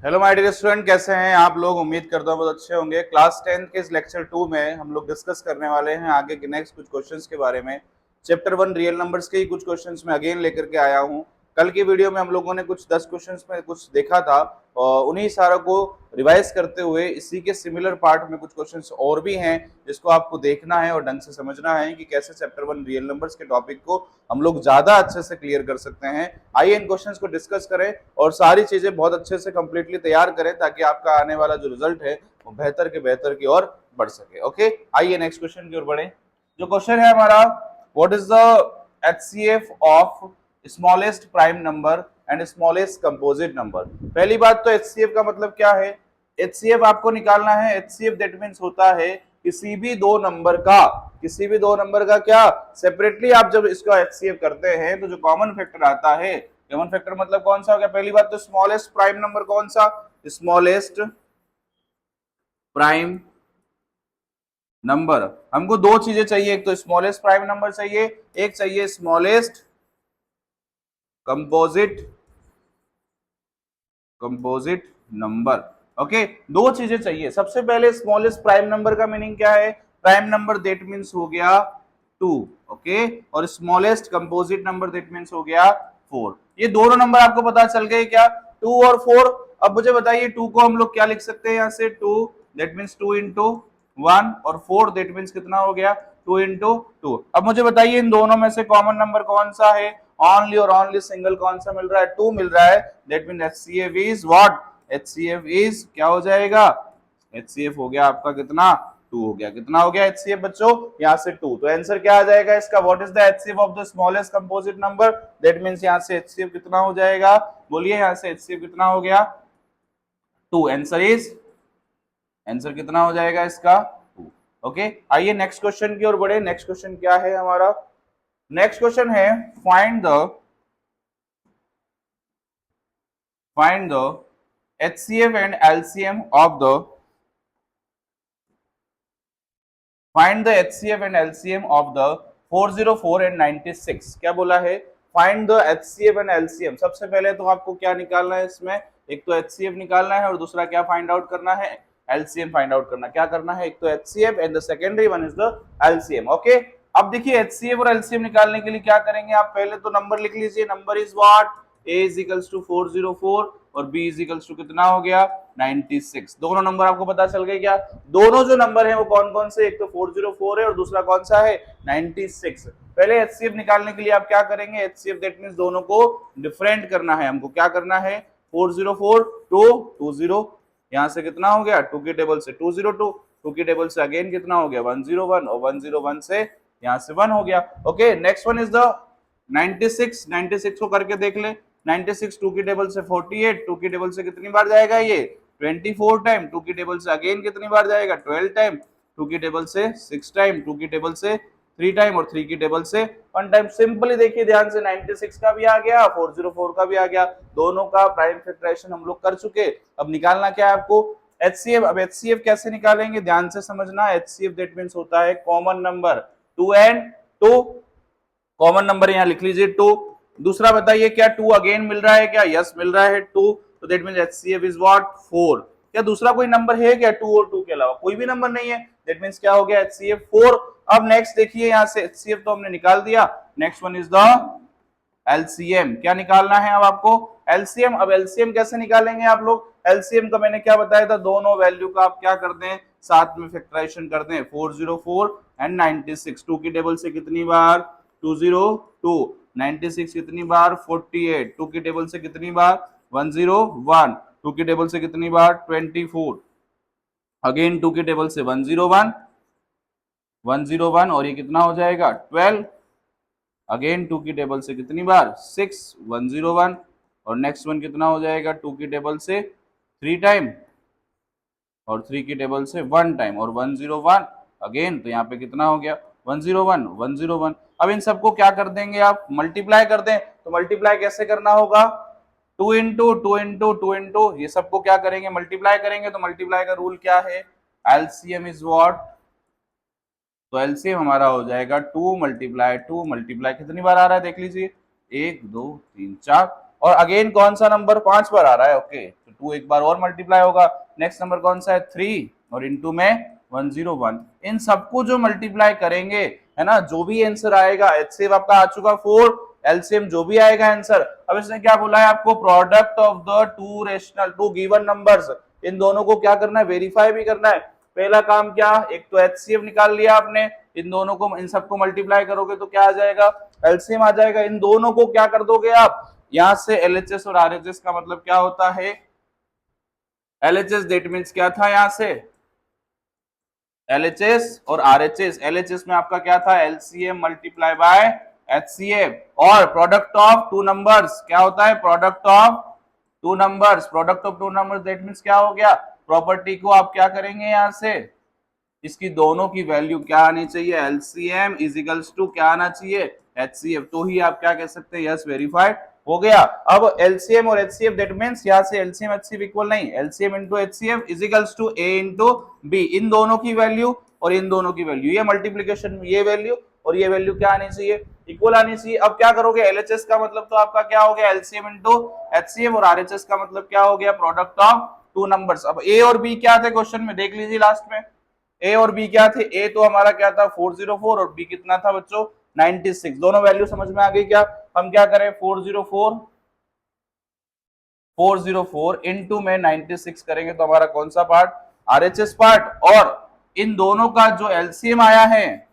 Hello my dear student, कैसे हैं आप लोग। उम्मीद करता हूँ बहुत अच्छे होंगे। क्लास 10 के इस लेक्चर 2 में हम लोग डिस्कस करने वाले हैं आगे के नेक्स्ट कुछ क्वेश्चंस के बारे में। चैप्टर 1 रियल नंबर्स के ही कुछ क्वेश्चंस में अगेन लेकर के आया हूँ। कल की वीडियो में हम लोगों ने कुछ 10 क्वेश्चंस में कुछ देखा था और उन्हीं सारों को रिवाइज करते हुए इसी के सिमिलर पार्ट में कुछ क्वेश्चंस और भी हैं जिसको आपको देखना है और ढंग से समझना है कि कैसे चैप्टर 1 रियल नंबर्स के टॉपिक को हम लोग ज्यादा अच्छे से क्लियर कर सकते हैं। आइए इन क्वेश्चंस को डिस्कस करें और सारी चीजें बहुत अच्छे से कंप्लीटली तैयार करें ताकि आपका आने वाला जो रिजल्ट है वो बेहतर की ओर बढ़ सके। ओके, आइए नेक्स्ट क्वेश्चन की ओर बढ़े। जो क्वेश्चन है हमारा, what is the HCF of smallest prime number and smallest composite number. पहली बात तो HCF का मतलब क्या है। HCF आपको निकालना है। HCF दैट मींस होता है किसी भी दो नंबर का क्या सेपरेटली आप जब इसका HCF करते हैं तो जो कॉमन फैक्टर आता है, कॉमन फैक्टर मतलब कौन सा हो गया। पहली बात तो स्मॉलेस्ट प्राइम नंबर कौन सा, स्मॉलेस्ट प्राइम नंबर। हमको दो चीजें चाहिए, एक तो स्मॉलेस्ट प्राइम नंबर चाहिए, एक चाहिए स्मॉलेस्ट कंपोजिट नंबर। ओके, दो चीजें चाहिए। सबसे पहले स्मॉलेस्ट प्राइम नंबर का मीनिंग क्या है। प्राइम नंबर दैट मींस हो गया 2। ओके, और smallest composite number that means हो गया 4। ये दोनों नंबर आपको पता चल गए क्या, 2 और 4। अब मुझे बताइए 2 को हम लोग क्या लिख सकते हैं, यहां से 2 दैट मींस 2 इंटू 1 और 4 दैट मींस कितना हो गया 2 इंटू 2। अब मुझे बताइए इन दोनों में से कॉमन नंबर कौन सा है। ओनली और ओनली सिंगल कौन सा मिल रहा है, 2 मिल रहा है। That mean HCF is what, HCF is क्या हो जाएगा, HCF हो गया आपका कितना 2 हो गया। कितना हो गया HCF बच्चों, यहां से 2। तो आंसर क्या आ जाएगा इसका, what is the HCF of the smallest composite number. That means यहां से HCF कितना हो जाएगा, बोलिए यहां से HCF कितना हो गया 2। आंसर कितना हो जाएगा इसका 2। ओके, आइए नेक्स्ट क्वेश्चन की ओर बढ़े। नेक्स्ट क्वेश्चन क्या है हमारा, नेक्स्ट क्वेश्चन है find the HCF and LCM of the find the HCF and LCM of the 404 and 96। क्या बोला है, find the HCF and LCM। सबसे पहले तो आपको क्या निकालना है इसमें, एक तो HCF निकालना है और दूसरा क्या फाइंड आउट करना है, LCM फाइंड आउट करना। क्या करना है, एक तो HCF and the secondary one is the LCM। Okay, अब देखिए HCF और LCM निकालने के लिए क्या करेंगे आप, पहले तो नंबर लिख लीजिए। Number is what, A is equals to 404 और B इज इक्वल्स टू कितना हो गया 96। दोनों नंबर आपको पता चल गए क्या। दोनों जो नंबर है वो कौन कौन से, एक तो 404 है और दूसरा कौन सा है 96। पहले HCF निकालने के लिए आप क्या करेंगे, HCF दैट मींस दोनों को डिफरेंट करना है। हमको क्या करना है, 404 टू 20, यहां से कितना हो गया 2 की टेबल से 202, 2 की टेबल से अगेन कितना हो गया 101 और 101 से यहां से 1 हो गया। Okay, next one is the 96। 96 को करके देख ले। 96 2 की टेबल से 48, 2 की टेबल से कितनी बार जाएगा ये 24 टाइम, 2 की टेबल से अगेन कितनी बार जाएगा 12 टाइम, 2 की टेबल से 6 टाइम, 2 की टेबल से 3 टाइम और 3 की टेबल से 1 टाइम। सिंपली देखिए ध्यान से, 96 का भी आ गया 404 का भी आ गया, दोनों का प्राइम फैक्टराइजेशन हम लोग कर चुके। अब निकालना क्या है आपको, HCF। अब HCF कैसे निकालेंगे, ध्यान से समझना। HCF दैट मींस होता है common number 2 and 2, common number यहाँ लिख लीजिए 2। दूसरा बताइए क्या 2 अगेन मिल रहा है क्या, यस मिल रहा है 2। तो that means HCF is what 4। क्या दूसरा कोई नंबर है क्या 2 और 2 के अलावा, कोई भी नंबर नहीं है। दैट मींस क्या हो गया HCF 4। अब नेक्स्ट देखिए यहाँ से HCF तो हमने निकाल दिया। Next one is the LCM। क्या निकालना है अब आपको, LCM। अब LCM कैसे निकालेंगे आप लोग, LCM का मैंने क्या बताया था, दोनों वैल्यू का आप क्या करते हैं साथ में फैक्टराइजेशन करते हैं। 404 एंड 96, 2 की टेबल से कितनी बार 202, 96 कितनी बार 48, 2 की टेबल से कितनी बार 101, 2 की टेबल से कितनी बार 24, अगेन 2 की टेबल से 101, 101 और ये कितना हो जाएगा 12, अगेन 2 की टेबल से कितनी बार 6, 101 और नेक्स्ट वन कितना हो जाएगा 2 की टेबल से 3 टाइम और 3 की टेबल से 1 टाइम और 101 अगेन। तो यहाँ पे कितना हो गया 101, 101। अब इन सबको क्या कर देंगे आप, मल्टीप्लाई कर दें। तो मल्टीप्लाई कैसे करना होगा, 2 इंटू 2 इंटू 2 इंटू, ये सबको क्या करेंगे मल्टीप्लाई करेंगे। तो मल्टीप्लाई का रूल क्या है, LCM इज व्हाट, तो LCM हमारा हो जाएगा 2 मल्टीप्लाई 2 मल्टीप्लाई, कितनी बार आ रहा है देख लीजिए 1 2 3 4 और अगेन कौन सा नंबर 5 बार आ रहा है। ओके, तो 2 एक बार और मल्टीप्लाई होगा। नेक्स्ट नंबर कौन सा है 3 और इनटू में 101। इन सबको जो मल्टीप्लाई करेंगे है ना, जो भी आंसर आएगा, HCF आपका आ चुका 4, एलसीएम जो भी आएगा आंसर। अब इसने क्या बोला है आपको, product of the two given numbers, इन दोनों को क्या करना है, वेरीफाई भी करना है। पहला काम क्या, एक तो HCF निकाल लिया आपने, इन दोनों को, इन सबको मल्टीप्लाई करोगे तो क्या आ जाएगा, एलसीएम आ जाएगा। इन दोनों को क्या कर दोगे आप, यहां से LHS और RHS का मतलब क्या होता है, LHS दैट मींस क्या था, यहां से LHS और RHS, LHS में आपका क्या था, LCM मल्टीप्लाई बाय HCF, और प्रोडक्ट ऑफ टू नंबर्स क्या होता है, product of two numbers, product of two numbers that means क्या हो गया, प्रॉपर्टी को आप क्या करेंगे, यहां से इसकी दोनों की वैल्यू क्या आनी चाहिए, LCM इज इक्वल्स टू क्या आना चाहिए, HCF, तो ही आप क्या कह सकते हैं, यस वेरीफाइड हो गया। अब LCM और HCF दैट मींस यहां से LCM HCF इक्वल नहीं, LCM into HCF is equals to A into B, इन दोनों की वैल्यू और इन दोनों की वैल्यू, ये मल्टीप्लिकेशन में ये वैल्यू और ये वैल्यू क्या आनी चाहिए, इक्वल आनी चाहिए। अब क्या करोगे, LHS का मतलब तो आपका क्या हो गया, LCM इनटू HCF, और RHS का मतलब क्या हो गया, प्रोडक्ट ऑफ टू नंबर्स। अब A और B क्या थे क्वेश्चन में, देख लीजिए लास्ट में A और B क्या थे, A तो हमारा क्या था 404 और B कितना था बच्चों 96, दोनों वैल्यू समझ में आ गई क्या। हम क्या करें, 404 इनटू में 96 करेंगे तो हमारा कौन सा पार्ट, RHS पार्ट, और इन दोनों का जो LCM आया है,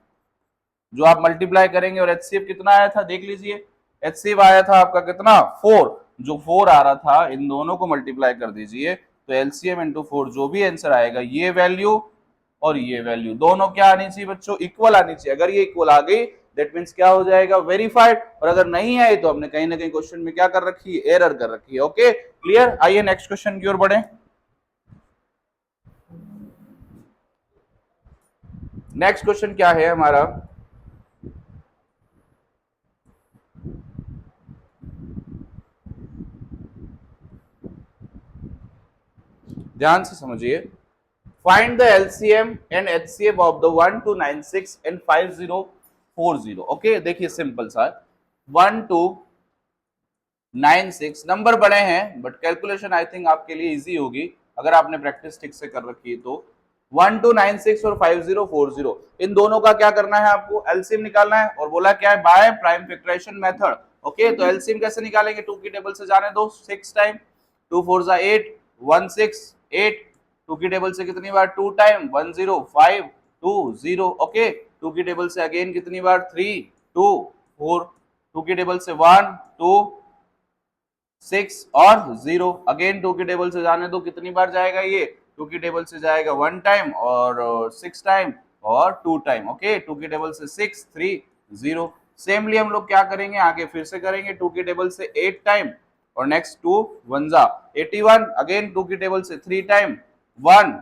जो आप मल्टीप्लाई करेंगे, और HCF कितना आया था देख लीजिए, HCF आया था आपका कितना 4, जो 4 आ रहा था इन दोनों को मल्टीप्लाई कर दीजिए तो LCM इंटू 4 जो भी आंसर आएगा, ये वैल्यू और ये वैल्यू दोनों क्या आनी चाहिए बच्चों, इक्वल आनी चाहिए। अगर ये इक्वल आ गई दैट मींस क्या हो जाएगा, वेरीफाइड, और अगर नहीं आई तो हमने कहीं ना कहीं क्वेश्चन में क्या कर रखी है, एरर कर रखी है। ओके क्लियर, आइए नेक्स्ट क्वेश्चन की ओर बढ़े। नेक्स्ट क्वेश्चन क्या है हमारा, ध्यान से समझिए, find the LCM and HCF of the 1296 and 5040। Okay देखिए सिंपल सा 1296 नंबर बड़े हैं बट कैलकुलेशन आई थिंक आपके लिए इजी होगी अगर आपने प्रैक्टिस ठीक से कर रखी है तो। 1296 और 5040 इन दोनों का क्या करना है, आपको LCM निकालना है, और बोला क्या है, by prime factorization method. Okay तो LCM कैसे निकालेंगे, 2 की टेबल से जाने दो 6 टाइम, 2 4 जा 8, 1 6 8, 2 की टेबल से कितनी बार 2 टाइम, 1 0 5 2 0। ओके 2 की टेबल से अगेन कितनी बार 3 2 4, 2 की टेबल से 1 2 6 और 0, अगेन 2 की टेबल से जाने दो कितनी बार जाएगा, ये 2 की टेबल से जाएगा 1 टाइम और 6 टाइम और 2 टाइम। ओके 2 की टेबल से 6 3 0। सेमली हम लोग क्या करेंगे, आगे फिर से करेंगे 2 की टेबल से 8 टाइम और नेक्स्ट 2 1 जा 81, अगेन 2 की टेबल से 3 टाइम 1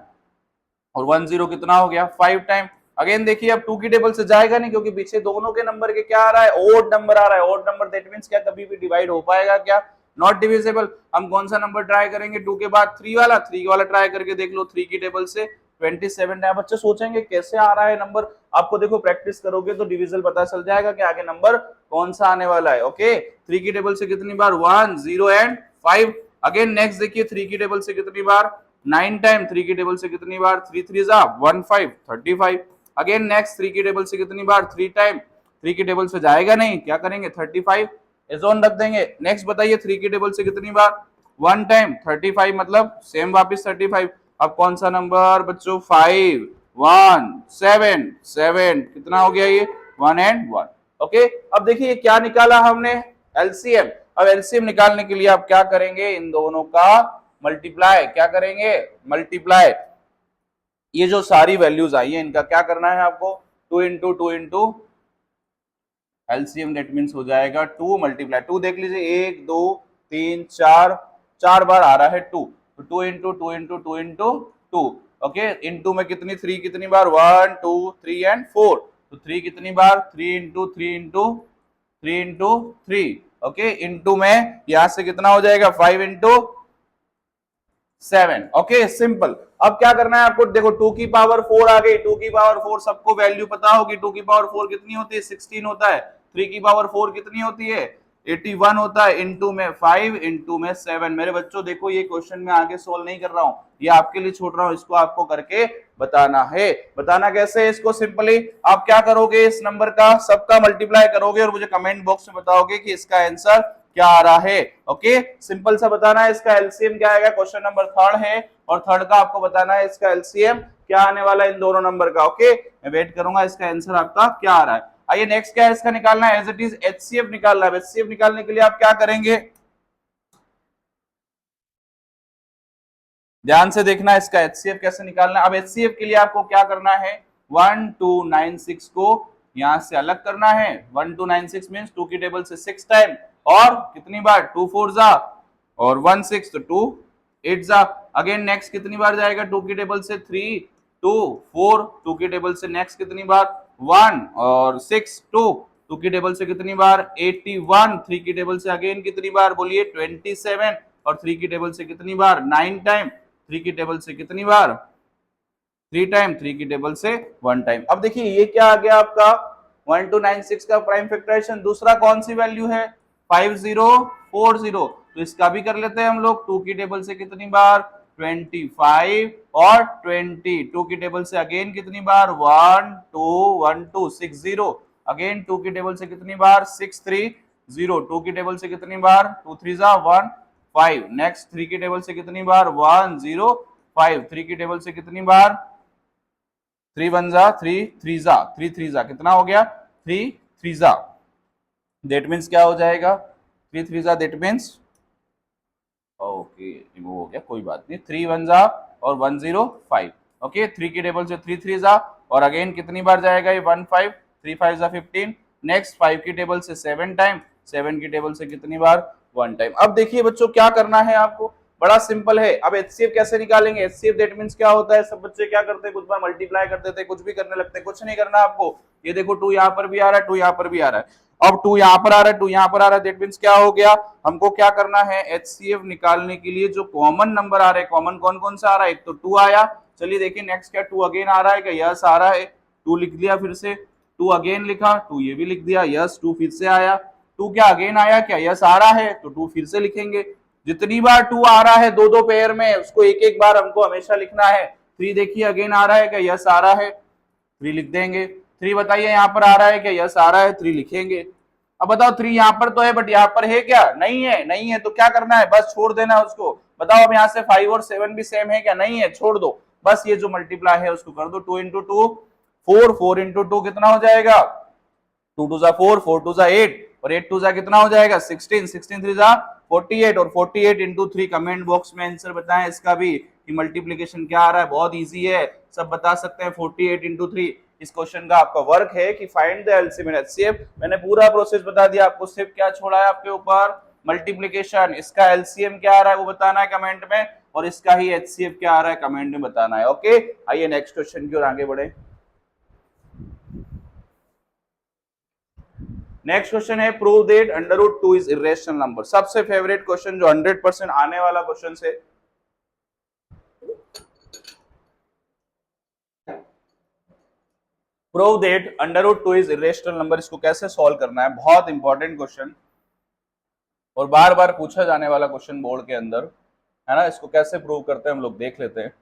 और 1 0 कितना हो गया 5 टाइम। अगेन देखिए अब 2 की टेबल से जाएगा नहीं क्योंकि पीछे दोनों के नंबर के क्या आ रहा है, ओड नंबर आ रहा है, ओड नंबर दैट मींस क्या कभी भी डिवाइड हो पाएगा क्या, नॉट डिविजिबल। हम कौन सा नंबर ट्राई करेंगे 2 के बाद 3 वाला ट्राई करके देख लो, 3 की टेबल से 27 टाइम। बच्चे सोचेंगे कैसे आ रहा है नंबर, आपको देखो प्रैक्टिस करोगे तो डिविजल पता चल जाएगा कि आगे नंबर कौन सा आने वाला है। ओके 3 की टेबल से कितनी बार 1 0 एंड 5, अगेन नेक्स्ट देखिए 3 की टेबल से कितनी बार 9 टाइम, 3 की टेबल से कितनी बार 3 3 जा 1 5 35, अगेन नेक्स्ट 3 की टेबल से कितनी बार 3 टाइम, 3 की टेबल से जाएगा नहीं, क्या करेंगे 35 एजोन रख देंगे। नेक्स्ट बताइए 3 की टेबल से कितनी बार 1 टाइम 35, मतलब सेम वापस 35। अब कौन सा नंबर बच्चों 5 1 7 7 कितना हो गया ये 1 एंड 1। ओके अब देखिए क्या निकाला हमने LCM। अब LCM निकालने के लिए आप क्या करेंगे, इन दोनों का मल्टीप्लाई, क्या करेंगे मल्टीप्लाई, ये जो सारी वैल्यूज आई है इनका क्या करना है आपको 2 इंटू LCM दैट मींस हो जाएगा 2 मल्टीप्लाई 2, देख लीजिए 1 2 3 4 बार आ रहा है 2, तो 2 into 2 into 2 into 2। Okay into में कितनी 3 कितनी बार 1 2 3 एंड 4, तो 3 कितनी बार 3 into 3 into 3 into 3। Okay into में यहां से कितना हो जाएगा 5 इंटू 7। Okay simple. अब क्या करना है आपको, देखो 2 की पावर 4 आ गई, 2 की पावर 4 सबको वैल्यू पता होगी, 2 की पावर 4 कितनी होती है 16 होता है, 3 की पावर 4 कितनी होती है 81 होता है, इनटू में 5, इनटू में 7। मेरे बच्चों देखो ये क्वेश्चन मैं आगे सोल्व नहीं कर रहा हूं, ये आपके लिए छोड़ रहा हूं, इसको आपको करके बताना है। बताना कैसे है इसको? सिंपली आप क्या करोगे, इस नंबर का सबका मल्टीप्लाई करोगे और मुझे कमेंट बॉक्स में बताओगे कि इसका आंसर क्या आ रहा है। ओके, सिंपल सा बताना है इसका एलसीएम क्या आएगा। क्वेश्चन नंबर 3 है और थर्ड का आपको बताना है इसका एलसीएम क्या आने वाला है इन दोनों नंबर का। ओके, मैं वेट करूंगा इसका आंसर आपका क्या आ रहा है। आइए नेक्स्ट क्या है इसका निकालना है, एज इट इज एचसीएफ निकालना है। एचसीएफ निकालने के लिए आप क्या करेंगे, ध्यान से देखना इसका एचसीएफ कैसे निकालना है। अब एचसीएफ के लिए आपको क्या करना है, 1296 को यहां से अलग करना है। 1296 मींस 2 की टेबल से 6 टाइम और कितनी बार 2 4 जा और 1 6 तो 2 8 जा। अगेन नेक्स्ट कितनी बार जाएगा 2 की टेबल से 3 2 4, 2 की टेबल से नेक्स्ट कितनी बार 1 और 6 2, 2 की टेबल से कितनी बार 81, 3 की टेबल से अगेन कितनी बार बोलिए 27 और 3 की टेबल से कितनी बार 9 टाइम, 3 की टेबल से कितनी बार 3 टाइम, 3 की टेबल से 1 टाइम। अब देखिए ये क्या आ गया आपका 1296 का प्राइम फैक्टराइजेशन। दूसरा कौन सी वैल्यू है 5040, तो इसका भी कर लेते हैं हम लोग। 2 की टेबल से कितनी बार 25 और 20, 2 की टेबल से अगेन कितनी बार 1 2 1 2 60, अगेन 2 की टेबल से कितनी बार 630, 2 की टेबल से कितनी बार 2 3 जा 1 5, नेक्स्ट 3 की टेबल से कितनी बार 1 0 5, 3 की टेबल से कितनी बार 3 1 जा 3 3 जा 3 3 जा कितना हो गया 3 3 जा, दैट मीन्स क्या हो जाएगा 3 3 जा दैट मीन्स ओके रिमूव हो गया कोई बात नहीं, 3 1 जा और 105। ओके 3 की टेबल से 3 3 जा और अगेन कितनी बार जाएगा ये 1 5, 3 5 जा 15, नेक्स्ट 5 की टेबल से 7 टाइम, 7 की टेबल से कितनी बार 1 टाइम। अब देखिए बच्चों क्या करना है आपको, बड़ा सिंपल है। अब एचसीएफ कैसे निकालेंगे, एचसीएफ दैट मींस क्या होता है, सब बच्चे क्या करते हैं कुछ बार मल्टीप्लाई कर देते हैं, कुछ भी करने लगते हैं, कुछ नहीं करना आपको। ये देखो 2 यहाँ पर भी आ रहा है, 2 यहाँ पर भी आ रहा है, अब 2 यहाँ पर आ रहा है, 2 यहाँ पर आ रहा है, दैट मींस क्या हो गया, हमको क्या करना है एचसीएफ निकालने के लिए जो कॉमन नंबर आ रहे हैं, कॉमन कौन कौन सा आ रहा है, एक तो 2 आया, चलिए देखिए नेक्स्ट क्या 2 अगेन आ रहा है क्या, यस आ रहा है, 2 लिख दिया, फिर से 2 अगेन लिखा, 2 ये भी लिख दिया, यस 2 फिर से आया, 2 क्या अगेन आया क्या, यस आ रहा है, तो 2 फिर से लिखेंगे। जितनी बार 2 आ रहा है दो दो पेयर में उसको एक एक बार हमको हमेशा लिखना है। 3 देखिए अगेन आ रहा है क्या, यस आ रहा है, 3 लिख देंगे। 3 बताइए यहाँ पर आ रहा है क्या, यस आ रहा है, 3 लिखेंगे। अब बताओ 3 यहाँ पर तो है बट यहाँ पर है क्या, नहीं है, नहीं है तो क्या करना है, बस छोड़ देना है उसको। बताओ अब यहाँ से 5 और 7 भी सेम है क्या, नहीं है, छोड़ दो, बस ये जो मल्टीप्लाई है उसको कर दो, 2 इंटू 2 4, 4 इंटू 2 कितना हो जाएगा 2 2 जा 4, 4 2 जा 8 और 8 2 जा कितना हो जाएगा 16, 16 3 जा 48 और 48 इंटू 3। कमेंट बॉक्स में आंसर बताएं इसका भी कि मल्टीप्लिकेशन क्या आ रहा है, बहुत इजी है, सब बता सकते हैं। 48 इंटू 3 इस क्वेश्चन का आपका वर्क है कि find the LCM and HCF. मैंने पूरा प्रोसेस बता दिया आपको, सिर्फ क्या छोड़ा है आपके ऊपर मल्टीप्लिकेशन। इसका एलसीएम क्या आ रहा है वो बताना है कमेंट में और इसका ही एचसीएफ क्या आ रहा है कमेंट में बताना है। ओके आइए नेक्स्ट क्वेश्चन की ओर आगे बढ़े। नेक्स्ट क्वेश्चन है prove that under root 2 is irrational number. सबसे फेवरेट क्वेश्चन जो 100% आने वाला क्वेश्चन है। Prove that under root 2 is irrational number, इसको कैसे सॉल्व करना है, बहुत इंपॉर्टेंट क्वेश्चन और बार बार पूछा जाने वाला क्वेश्चन बोर्ड के अंदर है ना। इसको कैसे प्रूव करते हैं हम लोग देख लेते हैं।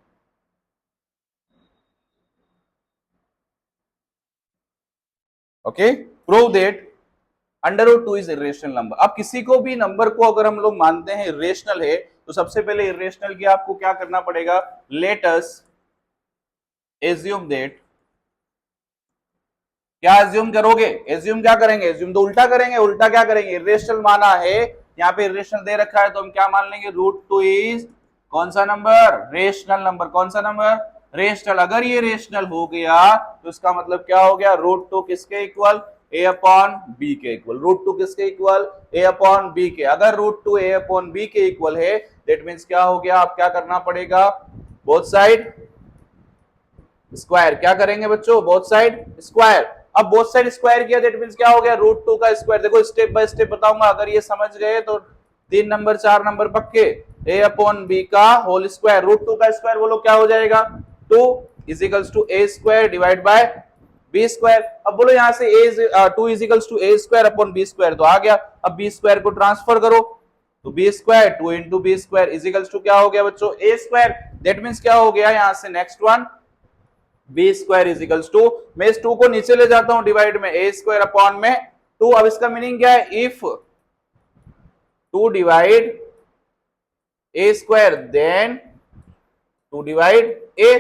Okay prove that under root 2 is irrational number. अब किसी को भी नंबर को अगर हम लोग मानते हैं इरेशनल है तो सबसे पहले इरेशनल की आपको क्या करना पड़ेगा, लेट अस एज्यूम दैट, क्या एज्यूम करोगे, एज्यूम क्या करेंगे, एज्यूम तो उल्टा करेंगे, उल्टा क्या करेंगे, इरेशनल माना है, यहाँ पे इरेशनल दे रखा है तो हम क्या मान लेंगे रूट 2 इज कौन सा नंबर, रेशनल नंबर, कौन सा नंबर रेशनल। अगर ये रेशनल हो गया तो इसका मतलब क्या हो गया रूट 2 किसके इक्वल a अपॉन b के इक्वल, रूट 2 किसके इक्वल a अपॉन b के। अगर रूट 2 a अपॉन b के इक्वल है दैट मींस क्या हो गया, आप क्या करना पड़ेगा बोथ साइड स्क्वायर, क्या करेंगे बच्चों बोथ साइड स्क्वायर। अब बोथ साइड स्क्वायर किया दैट मींस क्या हो गया रूट 2 का स्क्वायर। देखो स्टेप बाय स्टेप बताऊंगा, अगर ये समझ गए तो 3 नंबर 4 नंबर पक्के। a अपॉन b का होल स्क्वायर, रूट 2 का स्क्वायर बोलो क्या हो जाएगा 2 is equals to a square divide by B square. अब बोलो यहाँ से a 2 equals to a square upon B square तो आ गया। अब बी स्क्वायर को ट्रांसफर करो तो B square 2 into B square equals to क्या हो गया बच्चों a स्क्वायर। दैट मीन्स क्या हो गया यहाँ से next one B square equals to, मैं इस 2 को नीचे ले जाता हूं डिवाइड में a स्क्वायर अपॉन में 2। अब इसका मीनिंग क्या है, if 2 divide a square then 2 divide a।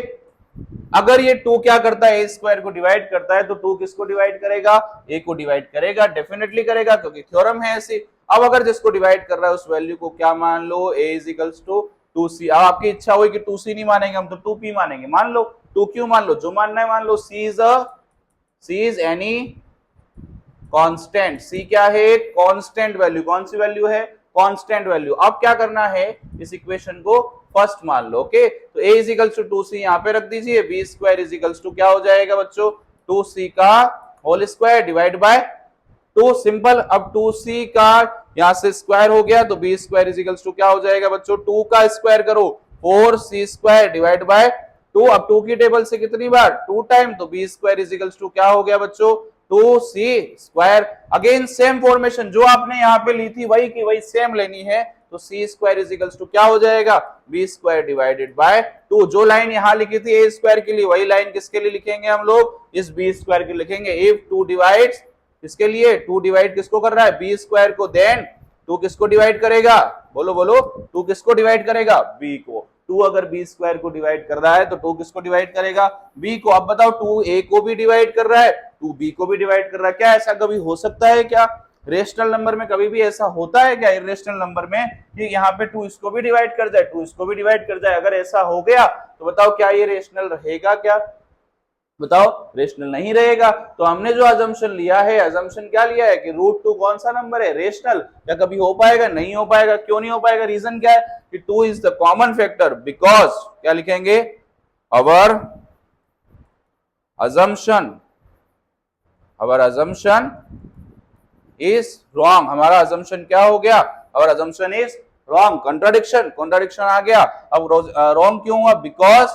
अगर ये 2 क्या करता है a स्क्वायर को डिवाइड करता है तो 2 किसको डिवाइड करेगा, a को डिवाइड करेगा, डेफिनेटली करेगा क्योंकि थ्योरम है ऐसी। अब अगर जिसको डिवाइड कर रहा है उस वैल्यू को क्या मान लो, a is equals to 2c। अब आपकी इच्छा हुई कि 2c नहीं मानेंगे हम तो 2p मानेंगे, मान लो 2q मान लो, जो मानना है मान लो। c is any constant, c क्या है, कांस्टेंट वैल्यू। कौन सी वैल्यू है, कांस्टेंट वैल्यू। अब क्या करना है, इस इक्वेशन को फर्स्ट मान लो। ओके तो a is equals to 2c यहाँ पे रख दीजिए, b square is equals to क्या हो जाएगा बच्चों 2c का whole square divide by 2, simple. अब 2c का यहाँ से स्क्वायर हो गया तो b square is equals to क्या हो जाएगा बच्चों 2 का स्क्वायर करो 4c स्क्वायर डिवाइड बाय 2। अब 2 की टेबल से कितनी बार 2 टाइम तो b square is equals to क्या हो गया बच्चों 2c square. Again same formation जो आपने यहाँ पे ली थी वही की वही सेम लेनी है तो c square is equals to क्या हो जाएगा b स्क्वायर डिवाइडेड बाय 2। जो लाइन यहाँ लिखी थी a स्क्वायर के लिए वही लाइन किसके लिए लिखेंगे हम लोग, इस b स्क्वायर के लिखेंगे। इफ 2 डिवाइड्स इसके लिए 2 डिवाइड किसको कर रहा है b स्क्वायर को, देन 2 किसको डिवाइड करेगा, बोलो बोलो 2 किसको डिवाइड करेगा b को। 2 अगर b स्क्वायर को डिवाइड कर रहा है तो 2 किसको डिवाइड करेगा b को। अब बताओ 2 a को भी डिवाइड कर रहा है 2 b को भी डिवाइड कर रहा है। क्या ऐसा कभी हो सकता है क्या, रेशनल नंबर में कभी भी ऐसा होता है क्या, इरेशनल नंबर में कि यहाँ पे 2 इसको भी डिवाइड कर जाए 2 इसको भी डिवाइड कर जाए। अगर ऐसा हो गया तो बताओ क्या ये रेशनल रहेगा क्या, बताओ रेशनल नहीं रहेगा। तो हमने जो अजम्पशन लिया है, अजम्पशन क्या लिया है कि √2 कौन सा नंबर है, रेशनल। क्या कभी हो पाएगा, नहीं हो पाएगा। क्यों नहीं हो पाएगा, रीजन क्या है कि 2 is the common factor, because क्या लिखेंगे अवर अजम्पशन इज रॉन्ग। हमारा अजम्पशन क्या हो गया, अवर अजम्पशन इज रॉन्ग। कॉन्ट्राडिक्शन आ गया। अब रॉन्ग क्यों हुआ, बिकॉज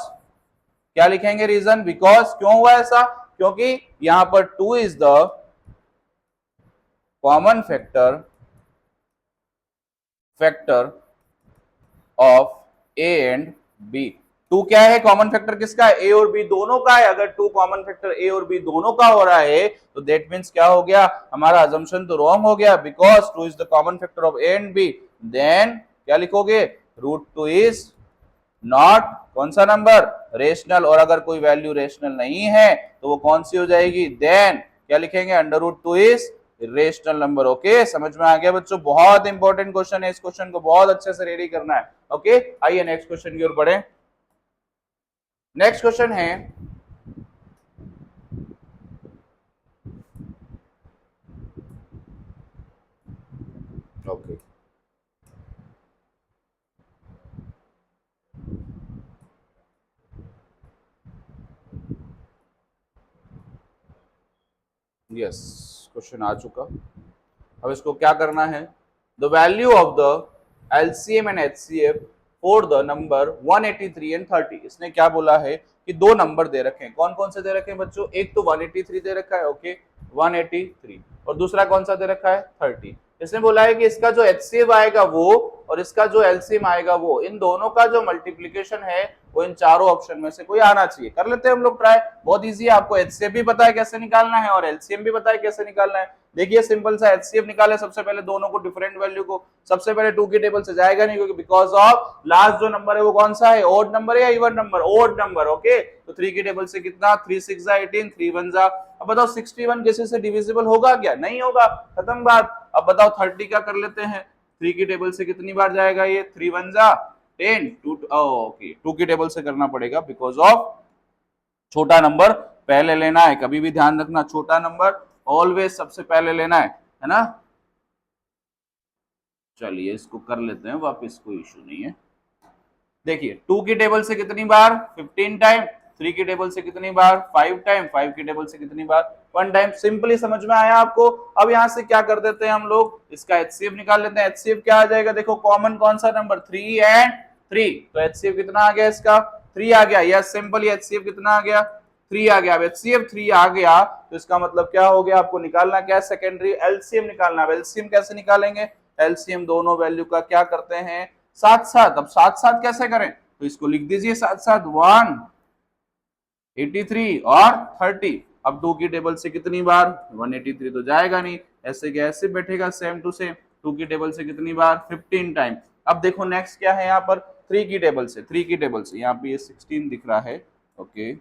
क्या लिखेंगे रीजन, बिकॉज क्यों हुआ ऐसा, क्योंकि यहां पर 2 is the common factor of a and b। 2 क्या है, कॉमन फैक्टर किसका है, a और b दोनों का है। अगर 2 कॉमन फैक्टर a और b दोनों का हो रहा है तो दैट मींस क्या हो गया, हमारा अजम्पशन तो रॉन्ग हो गया। Because 2 is the common factor of a and b, then क्या लिखोगे √2 इज नॉट कौन सा नंबर, रेशनल। और अगर कोई वैल्यू रेशनल नहीं है तो वो कौन सी हो जाएगी, देन क्या लिखेंगे √2 इज रेशनल नंबर। ओके समझ में आ गया बच्चों, बहुत इंपॉर्टेंट क्वेश्चन है, इस क्वेश्चन को बहुत अच्छे से रेडी करना है। ओके आइए नेक्स्ट क्वेश्चन की ओर बढ़े। नेक्स्ट क्वेश्चन है ओके यस क्वेश्चन आ चुका। अब इसको क्या करना है, the value of the LCM and HCF for the number 183 and 30। इसने क्या बोला है कि दो नंबर दे रखे हैं, कौन कौन से दे रखे हैं बच्चों, एक तो 183 दे रखा है, ओके 183, और दूसरा कौन सा दे रखा है 30। इसने बोला है कि इसका जो एचसीएफ आएगा वो और इसका जो एलसीएम आएगा वो, इन दोनों का जो मल्टीप्लीकेशन है वो इन चारों ऑप्शन में से कोई आना चाहिए। कर लेते हैं हम लोग ट्राई, बहुत इजी है। आपको एचसीएफ भी पता है कैसे निकालना है और एलसीएम भी पता है कैसे निकालना है। देखिए सिंपल सा एचसीएफ निकाले, सबसे पहले दोनों को डिफरेंट वैल्यू को, सबसे पहले 2 की टेबल से जाएगा नहीं क्योंकि बिकॉज ऑफ लास्ट जो नंबर है वो कौन सा है, ओड नंबर है या even number, odd number. Okay तो 3 की टेबल से कितना, 3 6 18, 3 1 जा। अब बताओ 61 किसी से डिविजिबल होगा क्या, नहीं होगा, खत्म बात। अब बताओ 30 का कर लेते हैं, 3 की टेबल से कितनी बार जाएगा ये, 3 1 जा 10, 2 ओके 2 की टेबल से करना पड़ेगा बिकॉज ऑफ छोटा नंबर पहले लेना है। कभी भी ध्यान रखना, छोटा नंबर ऑलवेज सबसे पहले लेना है ना। चलिए इसको कर लेते हैं वापस, कोई इशू नहीं है। देखिए 2 की टेबल से कितनी बार 15 टाइम, 3 की टेबल से कितनी बार 5 टाइम, 5 की टेबल से कितनी बार 1 टाइम। सिंपली समझ में आया आपको। अब यहां से क्या कर देते हैं हम लोग, इसका एचसीएफ निकाल लेते हैं। एचसीएफ क्या आ जाएगा, देखो कॉमन कौन सा नंबर 3 एंड 3, तो एचसीएफ कितना आ गया इसका 3 आ गया। यस सिंपली एचसीएफ कितना आ गया 3 आ गया। अब HCF 3 आ गया तो इसका मतलब क्या हो गया, आपको निकालना क्या है, सेकेंडरी एलसीएम निकालना। अब एलसीएम कैसे निकालेंगे, एलसीएम दोनों वैल्यू का क्या करते हैं, साथ साथ। अब साथ साथ कैसे करें, तो इसको लिख दीजिए साथ साथ, 183 और 30। अब 2 की टेबल से कितनी बार, 183 तो जाएगा नहीं, ऐसे क्या ऐसे बैठेगा सेम टू सेम। 2 की टेबल से कितनी बार, 15 टाइम। अब देखो नेक्स्ट क्या है यहाँ पर, 3 की टेबल से, 3 की टेबल से यहाँ पे ये 16 दिख रहा है, ओके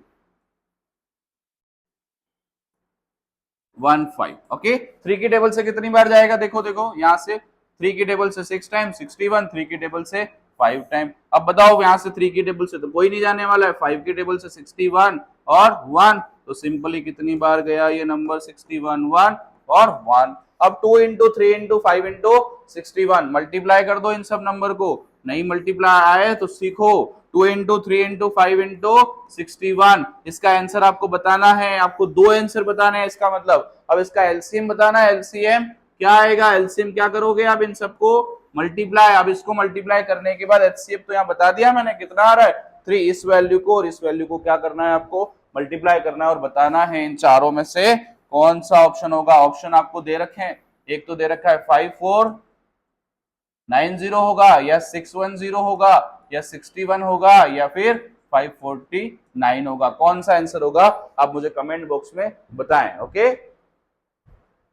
15, ओके 3 की टेबल से कितनी बार जाएगा, देखो देखो यहाँ से 3 की टेबल से 6 टाइम 61, 3 की टेबल से 5 टाइम। अब बताओ यहाँ से 3 की टेबल से तो कोई नहीं जाने वाला है, 5 की टेबल से 61 और 1, तो सिंपली कितनी बार गया ये नंबर, 61, 1 और 1। अब 2 इंटू 3 इंटू 5 इंटू 61 मल्टीप्लाई कर दो इन सब नंबर को, नहीं मल्टीप्लाई आए तो सीखो, 2 इंटू 3 इंटू 5 इंटू 61। इसका आंसर आपको बताना है, आपको 2 आंसर बताने हैं इसका मतलब। अब इसका एलसीएम बताना है, एलसीएम क्या आएगा, एलसीएम क्या करोगे आप इन सबको मल्टीप्लाई। अब इसको मल्टीप्लाई करने के बाद एचसीएफ तो यहाँ बता दिया मैंने कितना आ रहा है 3, इस वैल्यू को और इस वैल्यू को क्या करना है, आपको मल्टीप्लाई करना है और बताना है इन चारों में से कौन सा ऑप्शन होगा। ऑप्शन आपको दे रखे हैं, एक तो दे रखा है 5490 होगा या 610 होगा या 61 होगा या फिर 549 होगा, कौन सा आंसर होगा आप मुझे कमेंट बॉक्स में बताएं, ओके।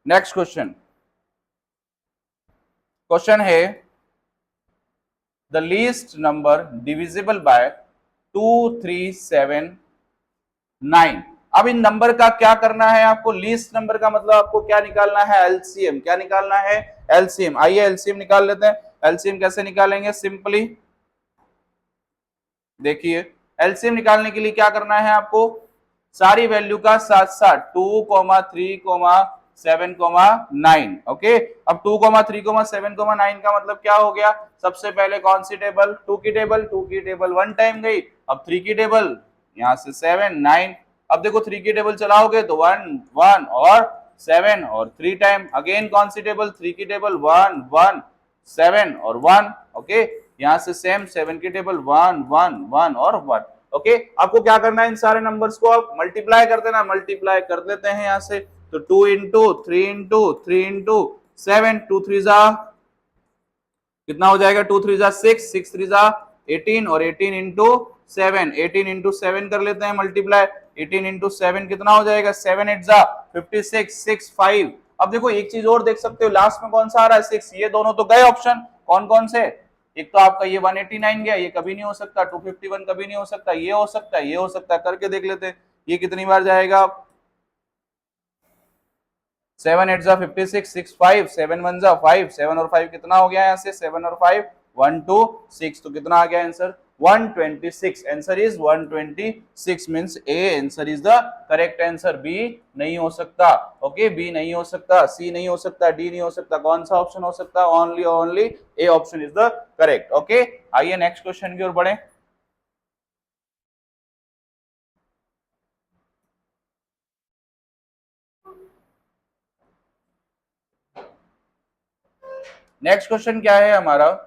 नेक्स्ट क्वेश्चन, क्वेश्चन है the least number divisible by 2379। अब इन नंबर का क्या करना है आपको, लीस्ट नंबर का मतलब आपको क्या निकालना है, एलसीएम। क्या निकालना है, एलसीएम। आइए एलसीएम निकाल लेते हैं। एलसीएम कैसे निकालेंगे, सिंपली देखिए एलसीएम निकालने के लिए क्या करना है आपको, सारी वैल्यू का साथ साथ 2, 3, 7, 9, ओके। अब 2, 3, 7, 9 का मतलब क्या हो गया, सबसे पहले कौन सी टेबल, 2 की टेबल, 2 की टेबल 1 टाइम गई। अब 3 की टेबल यहां से 7, 9। अब देखो 3 की टेबल चलाओगे तो 1, 1 और 7 और 3 टाइम। अगेन कौन सी टेबल, 3 की टेबल 1, 1, 7 और 1, ओके। यहां से सेम 7 की टेबल 1, 1, 1 और 1, ओके। आपको क्या करना है, इन सारे नंबर्स को आप मल्टीप्लाई कर देना, मल्टीप्लाई कर देते हैं यहां से, तो 2 इंटू 3 इंटू 3 इंटू 7, 2 3 जा कितना हो जाएगा, 2 3 जा 6, 6 3 जा 18 और 18 इंटू 7, 18 इंटू 7 कर लेते हैं मल्टीप्लाई, 18 इंटू 7 कितना हो जाएगा, 7 8 जा 56, 6 5। अब देखो एक चीज और देख सकते हो, लास्ट में कौन सा आ रहा है, 6। ये दोनों तो गए ऑप्शन, कौन कौन से, एक तो आपका ये 189 गया, ये कभी नहीं हो सकता, 251 कभी नहीं हो सकता, ये हो सकता है, ये हो सकता है, करके देख लेते हैं ये कितनी बार जाएगा। 7 8 जा 56, 6 5, 7 1 जा 5, 7 और 5 कितना हो गया यहाँ से, 7 और 5 1 2 6, तो कितना आ गया answer 126। Answer is 126 means A answer is the correct answer. B नहीं हो सकता, ओके बी नहीं हो सकता, सी नहीं हो सकता, डी नहीं हो सकता, कौन सा ऑप्शन हो सकता है, only only A option is the correct, okay. आइए नेक्स्ट क्वेश्चन की ओर बढ़े। नेक्स्ट क्वेश्चन क्या है हमारा,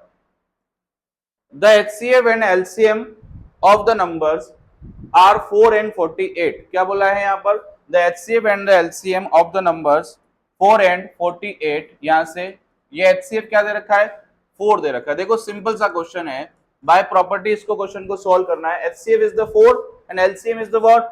the HCF and LCM of the numbers are 4 and 48। क्या बोला है यहाँ पर, the HCF and the LCM of the numbers 4 and 48। यहां से ये HCF क्या दे रखा है, 4 दे रखा है। देखो सिंपल सा क्वेश्चन है, बाय प्रॉपर्टी इसको क्वेश्चन को सॉल्व करना है। HCF is the 4 and LCM is the what,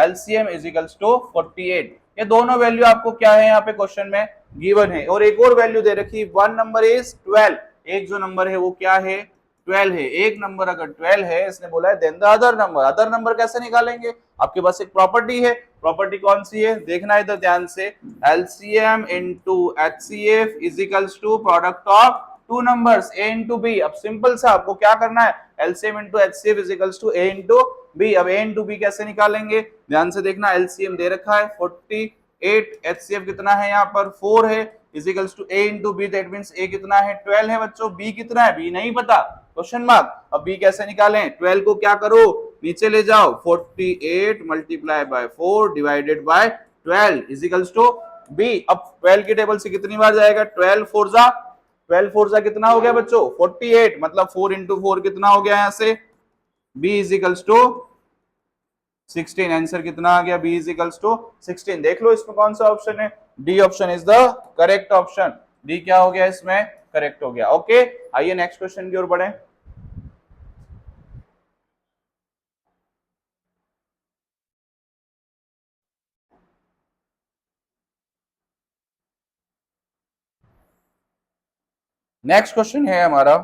LCM is equals to 48। ये दोनों वैल्यू आपको क्या है यहाँ पे क्वेश्चन में गिवन है, और एक और वैल्यू दे रखी, वन नंबर इज 12, एक जो नंबर है वो क्या है 12 है। एक नंबर अगर 12 है, इसने बोला है then the other number. Other number कैसे निकालेंगे, आपके पास एक प्रॉपर्टी है, प्रॉपर्टी कौन सी है देखना है इधर ध्यान से, LCM into HCF is equals to product of two numbers A into B. अब सिंपल सा आपको क्या करना है, LCM into HCF is equals to A into B. अब ए इनटू बी कैसे निकालेंगे, ध्यान से देखना, एलसीएम दे रखा है 48, एचसीएफ कितना है यहाँ पर 4 है, is equals to A into b, that means a कितना है 12 है बच्चों, बी कितना है, बी नहीं पता, क्वेश्चन मार्क। अब बी कैसे निकालें, 12 को क्या करो नीचे ले जाओ, 48 multiply by 4 divided by 12 is equals to B. अब 12 की टेबल से कितनी बार जाएगा, 12 4 जा कितना हो गया बच्चों 48, मतलब 4 इंटू 4 कितना हो गया यहाँ से, B is equals to 16। Answer कितना आ गया? B is equals to 16। देख लो इसमें कौन सा ऑप्शन है, D option is the correct option. D क्या हो गया इसमें? करेक्ट हो गया। ओके, आइए नेक्स्ट क्वेश्चन की ओर बढ़े। नेक्स्ट क्वेश्चन है हमारा,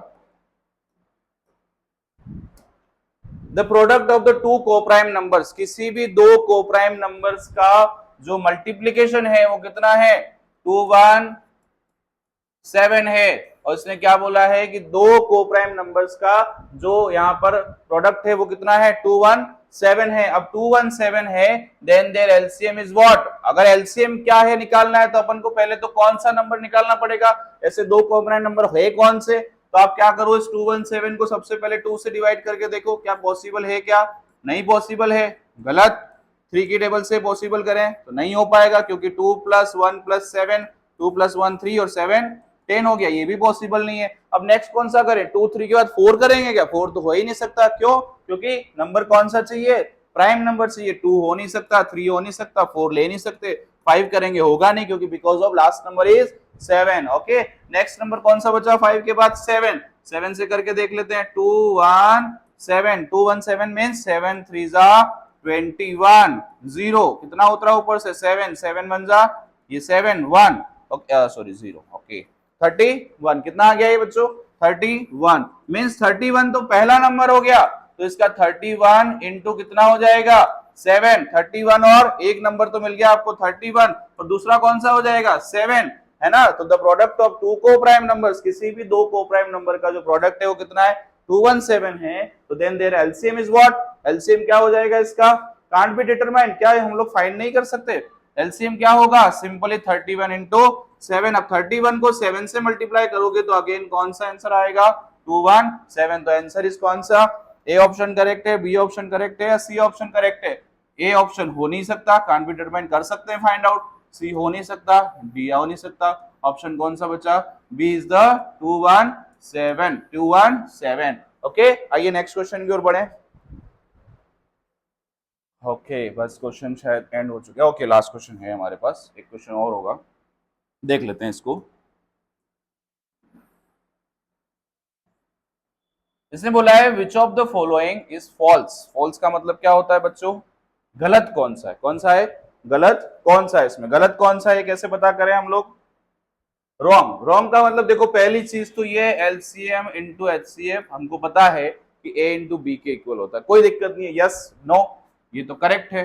the product of the to coprime numbers, किसी भी दो कोप्राइम नंबर्स का जो मल्टीप्लीकेशन है वो कितना है? 217 है। और इसने क्या बोला है कि दो कोप्राइम नंबर्स का जो यहाँ पर प्रोडक्ट है वो कितना है? 217 है। अब 217 है, then their LCM is what? अगर एलसीएम क्या है निकालना है तो अपन को पहले तो कौन सा नंबर निकालना पड़ेगा? ऐसे दो कोप्राइम नंबर है कौन से? तो आप क्या करो, इस 217 को सबसे पहले 2 से डिवाइड करके देखो क्या पॉसिबल है, क्या नहीं पॉसिबल है? गलत। 3 की टेबल से पॉसिबल करें तो नहीं हो पाएगा, क्योंकि 2 + 1 + 7, 2 + 1 3 और 7 10 हो गया, ये भी पॉसिबल नहीं है। अब नेक्स्ट कौन सा करें? 2 3 के बाद 4 करेंगे क्या? 4 तो हो ही नहीं सकता। क्यों? क्योंकि नंबर कौन सा चाहिए? प्राइम नंबर चाहिए। 2 हो नहीं सकता, 3 हो नहीं सकता, 4 ले नहीं सकते। 5 करेंगे होगा नहीं, क्योंकि because of last number is 7। Okay, next number कौन सा बचा 5 के बाद? 7। 7 से करके देख लेते हैं। 2 1 7, 2 1 7 मीन्स 7 3 21, 0 कितना उतरा ऊपर से? 7, 7 1 ये 7 1, सॉरी 0। ओके, 31 कितना आ गया ये बच्चों? 31 मीन्स 31 तो पहला नंबर हो गया, तो इसका 31 इंटू कितना हो जाएगा? 7। 31 और एक नंबर तो मिल गया आपको 31, और दूसरा कौन सा हो जाएगा? 7, है ना? तो द प्रोडक्ट ऑफ टू को प्राइम नंबर्स, किसी भी दो को प्राइम नंबर का जो प्रोडक्ट है वो कितना है? 217 है। तो then their LCM is what? LCM क्या हो जाएगा इसका? कांट बी डिटरमाइन, क्या हम लोग फाइंड नहीं कर सकते? एलसीएम क्या होगा? Simply 31 into 7। अब 31 को 7 से मल्टीप्लाई करोगे तो अगेन कौन सा आंसर आएगा? 217। तो आंसर इज कौन सा? ए ऑप्शन करेक्ट है, बी ऑप्शन करेक्ट है या सी ऑप्शन करेक्ट है? ए ऑप्शन हो नहीं सकता, कांट बी डिटरमाइन कर सकते हैं फाइंड आउट। सी हो नहीं सकता, डी हो नहीं सकता। ऑप्शन कौन सा बचा? B is the 217, 217। ओके, आइए नेक्स्ट क्वेश्चन की ओर बढ़े। ओके, बस क्वेश्चन शायद एंड हो चुका है। ओके, लास्ट क्वेश्चन है हमारे पास, एक क्वेश्चन और होगा, देख लेते हैं इसको। इसने बोला है which of the following is false. False का मतलब क्या होता है बच्चों? गलत कौन सा है? कौन सा है? गलत कौन सा है? इसमें गलत कौन सा है कैसे पता करें हम लोग? रॉन्ग। रॉन्ग का मतलब देखो, पहली चीज तो ये एलसीएम इंटू एचसीएफ हमको पता है कि ए इंटू बी के इक्वल होता है, कोई दिक्कत नहीं है। यस नो, ये तो करेक्ट है।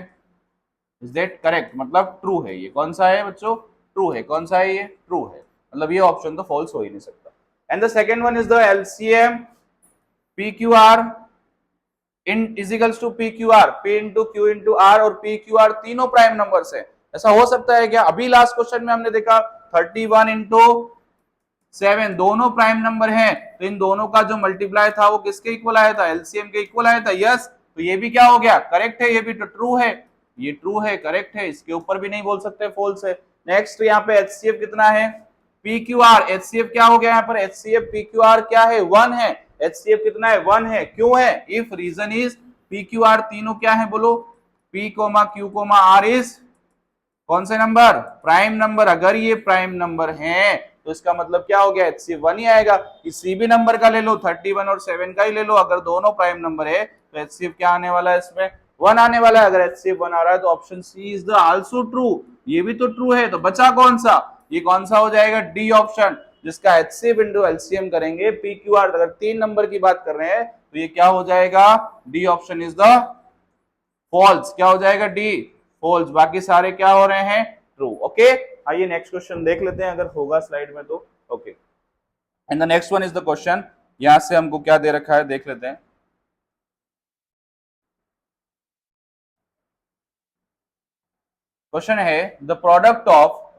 Is that correct? मतलब ट्रू है। ये कौन सा है बच्चों? ट्रू है। कौन सा है ये? ट्रू है। मतलब ये ऑप्शन तो फॉल्स हो ही नहीं सकता। And the second one is the LCM P Q R in equals to P Q R, P into Q into R, और पी क्यू आर तीनों प्राइम नंबर्स है। ऐसा हो सकता है क्या? अभी लास्ट क्वेश्चन में हमने देखा 31 इंटू 7 दोनों प्राइम नंबर हैं, तो इन दोनों का जो मल्टीप्लाई था वो किसके इक्वल आया था? एलसीएम के इक्वल आया था। यस, तो ये भी क्या हो गया? करेक्ट है। ये भी तो ट्रू है। ये ट्रू है, करेक्ट है, इसके ऊपर भी नहीं बोल सकते फॉल्स है। नेक्स्ट यहाँ पे एचसीएफ कितना है? P Q are. एचसीएफ क्या हो गया यहाँ पर? एचसीएफ पी क्यू आर क्या है? 1 है। एचसीएफ कितना है? 1 है। क्यों है? If reason is P Q R तीनों क्या है बोलो? P comma Q comma R is कौन से नंबर? Prime number. अगर ये प्राइम नंबर है तो इसका मतलब क्या हो गया? एचसीएफ 1 ही आएगा। किसी भी नंबर का ले लो, 31 और 7 का ही ले लो, अगर दोनों प्राइम नंबर है तो एचसीएफ क्या आने वाला है? इसमें 1 आने वाला है। अगर एचसीएफ 1 आ रहा है तो option C is the also true. ये भी तो ट्रू है। तो बचा कौन सा? ये कौन सा हो जाएगा? डी ऑप्शन, जिसका एचसीएफ इंटू एलसीएम करेंगे पी क्यू आर। अगर 3 नंबर की बात कर रहे हैं तो ये क्या हो जाएगा? D option is the false. क्या हो जाएगा? D false. बाकी सारे क्या हो रहे हैं? ट्रू। ओके, आइए नेक्स्ट क्वेश्चन देख लेते हैं, अगर होगा स्लाइड में तो। Okay, and the next one is the question. यहां से हमको क्या दे रखा है देख लेते हैं। क्वेश्चन है the product of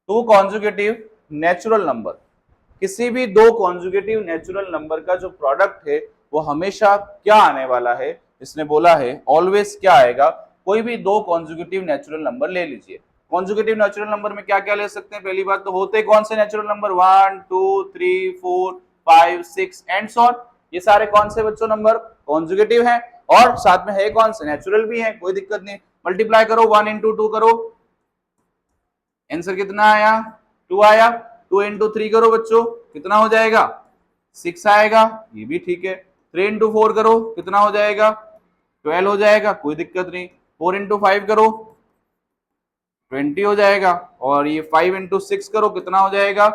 two consecutive natural number. किसी भी दो कॉन्जुगेटिव नेचुरल नंबर का जो प्रोडक्ट है वो हमेशा क्या आने वाला है? इसने बोला है ऑलवेज क्या आएगा? कोई भी दो कॉन्जुगेटिव नेचुरल नंबर ले लीजिए। कॉन्जुगेटिव नेचुरल नंबर में क्या क्या ले सकते हैं? पहली बात तो होते कौन से natural number? 1 2 3 4 5 6 and so on. ये सारे कौन से बच्चों नंबर? कॉन्जुगेटिव हैं। और साथ में है कौन से, नेचुरल भी है, कोई दिक्कत नहीं। मल्टीप्लाई करो, 1 इंटू 2 करो, आंसर कितना आया, 2 आया। 2 इंटू 3 करो बच्चों, कितना हो जाएगा, 6 आएगा, ये भी ठीक है। 3 इंटू 4 करो, कितना हो जाएगा, 12 हो जाएगा, कोई दिक्कत नहीं। 4 इंटू 5 करो, 20 हो जाएगा। और ये 5 इंटू 6 करो, कितना हो जाएगा,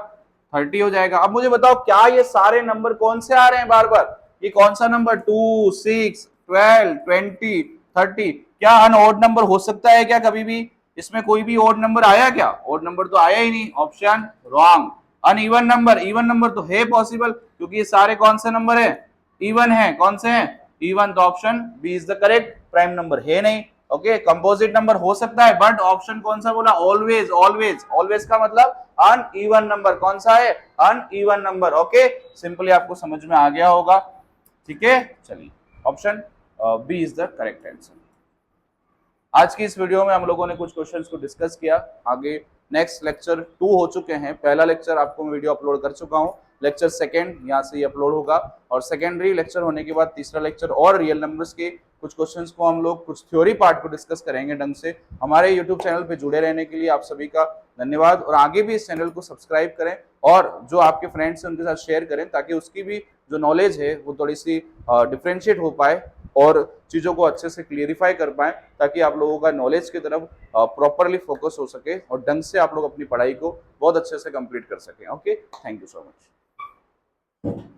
30 हो जाएगा। अब मुझे बताओ क्या ये सारे नंबर कौन से आ रहे हैं बार बार, ये कौन सा नंबर, 2, 6, 12, 20, 30, क्या अनऑड नंबर हो सकता है क्या कभी भी, इसमें कोई भी ऑड नंबर आया क्या, ऑड नंबर तो आया ही नहीं, option wrong. Uneven number, even number तो है पॉसिबल, क्योंकि ये सारे कौन से नंबर है, इवन है, कौन से हैं, इवन, तो option B is the correct, prime number है नहीं। ओके, कंपोजिट नंबर हो सकता है, बट ऑप्शन कौन सा बोला, ऑलवेज, ऑलवेज, ऑलवेज का मतलब अनइवन नंबर, कौन सा है, अनइवन नंबर। ओके, सिंपली आपको समझ में आ गया होगा, ठीक है। चलिए, option B is the correct answer. आज की इस वीडियो में हम लोगों ने कुछ क्वेश्चंस को डिस्कस किया। आगे नेक्स्ट लेक्चर 2 हो चुके हैं, पहला लेक्चर आपको मैं वीडियो अपलोड कर चुका हूं, लेक्चर सेकंड यहाँ से ही अपलोड होगा, और सेकेंडरी लेक्चर होने के बाद तीसरा लेक्चर और रियल नंबर्स के कुछ क्वेश्चंस को हम लोग कुछ थ्योरी पार्ट को डिस्कस करेंगे ढंग से। हमारे यूट्यूब चैनल पे जुड़े रहने के लिए आप सभी का धन्यवाद, और आगे भी इस चैनल को सब्सक्राइब करें और जो आपके फ्रेंड्स हैं उनके साथ शेयर करें, ताकि उसकी भी जो नॉलेज है वो थोड़ी सी डिफ्रेंशिएट हो पाए और चीजों को अच्छे से क्लियरिफाई कर पाए, ताकि आप लोगों का नॉलेज की तरफ प्रॉपरली फोकस हो सके और ढंग से आप लोग अपनी पढ़ाई को बहुत अच्छे से कंप्लीट कर सकें। Okay, thank you so much.